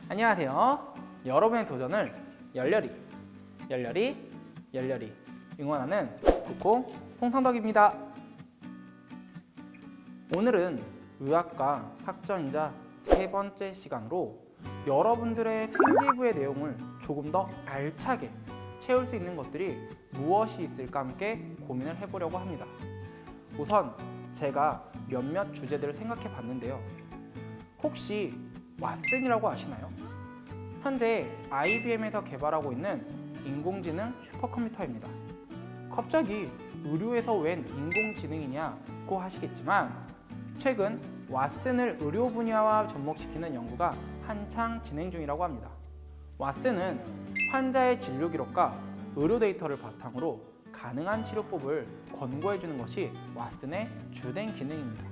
안녕하세요. 여러분의 도전을 열렬히 응원하는 국콩 홍성덕입니다. 오늘은 의학과 학전이자 세 번째 시간으로 여러분들의 생기부의 내용을 조금 더 알차게 채울 수 있는 것들이 무엇이 있을까 함께 고민을 해보려고 합니다. 우선 제가 몇몇 주제들을 생각해 봤는데요. 혹시 왓슨이라고 아시나요? 현재 IBM에서 개발하고 있는 인공지능 슈퍼컴퓨터입니다. 갑자기 의료에서 웬 인공지능이냐고 하시겠지만 최근 왓슨을 의료 분야와 접목시키는 연구가 한창 진행 중이라고 합니다. 왓슨은 환자의 진료 기록과 의료 데이터를 바탕으로 가능한 치료법을 권고해주는 것이 왓슨의 주된 기능입니다.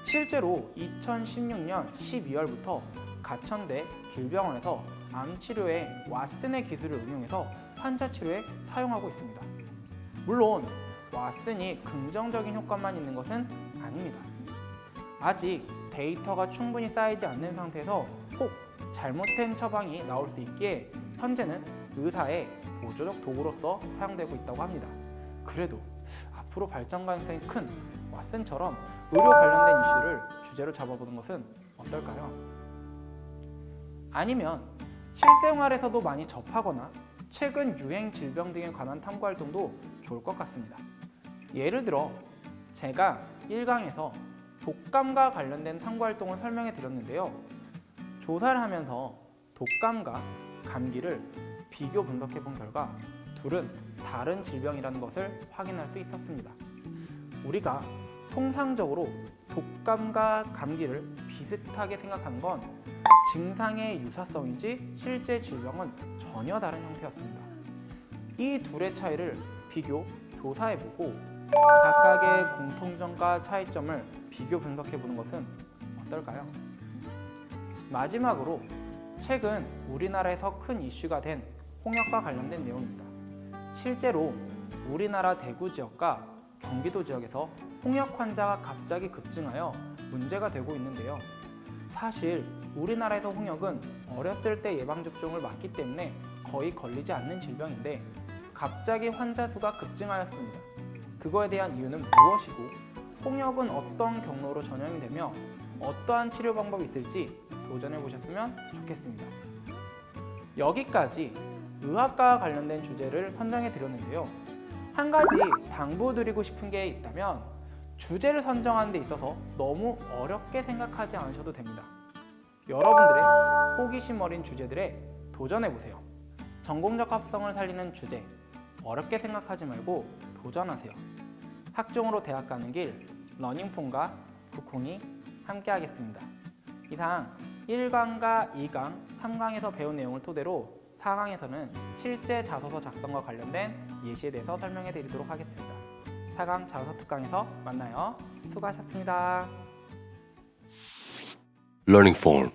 실제로 2016년 12월부터 가천대 길병원에서 암 치료에 왓슨의 기술을 응용해서 환자 치료에 사용하고 있습니다. 물론 왓슨이 긍정적인 효과만 있는 것은 아닙니다. 아직 데이터가 충분히 쌓이지 않는 상태에서 혹 잘못된 처방이 나올 수 있기에 현재는 의사의 보조적 도구로서 사용되고 있다고 합니다. 그래도 앞으로 발전 가능성이 큰 왓슨처럼 의료 관련된 이슈를 주제로 잡아보는 것은 어떨까요? 아니면 실생활에서도 많이 접하거나 최근 유행 질병 등에 관한 탐구 활동도 좋을 것 같습니다. 예를 들어 제가 1강에서 독감과 관련된 탐구 활동을 설명해 드렸는데요. 조사를 하면서 독감과 감기를 비교 분석해 본 결과 둘은 다른 질병이라는 것을 확인할 수 있었습니다. 우리가 통상적으로 독감과 감기를 비슷하게 생각하는 건 증상의 유사성이지 실제 질병은 전혀 다른 형태였습니다. 이 둘의 차이를 비교, 조사해보고 각각의 공통점과 차이점을 비교 분석해보는 것은 어떨까요? 마지막으로 최근 우리나라에서 큰 이슈가 된 홍역과 관련된 내용입니다. 실제로 우리나라 대구 지역과 경기도 지역에서 홍역 환자가 갑자기 급증하여 문제가 되고 있는데요. 사실 우리나라에서 홍역은 어렸을 때 예방접종을 맞기 때문에 거의 걸리지 않는 질병인데 갑자기 환자 수가 급증하였습니다. 그거에 대한 이유는 무엇이고 홍역은 어떤 경로로 전염이 되며 어떠한 치료 방법이 있을지 도전해 보셨으면 좋겠습니다. 여기까지 의학과 관련된 주제를 선정해 드렸는데요. 한 가지 당부드리고 싶은 게 있다면 주제를 선정하는 데 있어서 너무 어렵게 생각하지 않으셔도 됩니다. 여러분들의 호기심 어린 주제들에 도전해보세요. 전공적 합성을 살리는 주제, 어렵게 생각하지 말고 도전하세요. 학종으로 대학 가는 길, 러닝폼과 국콩이 함께 하겠습니다. 이상 1강과 2강, 3강에서 배운 내용을 토대로 4강에서는 실제 자소서 작성과 관련된 예시에 대해서 설명해 드리도록 하겠습니다. 4강 자소서 특강에서 만나요. 수고하셨습니다. Learning Form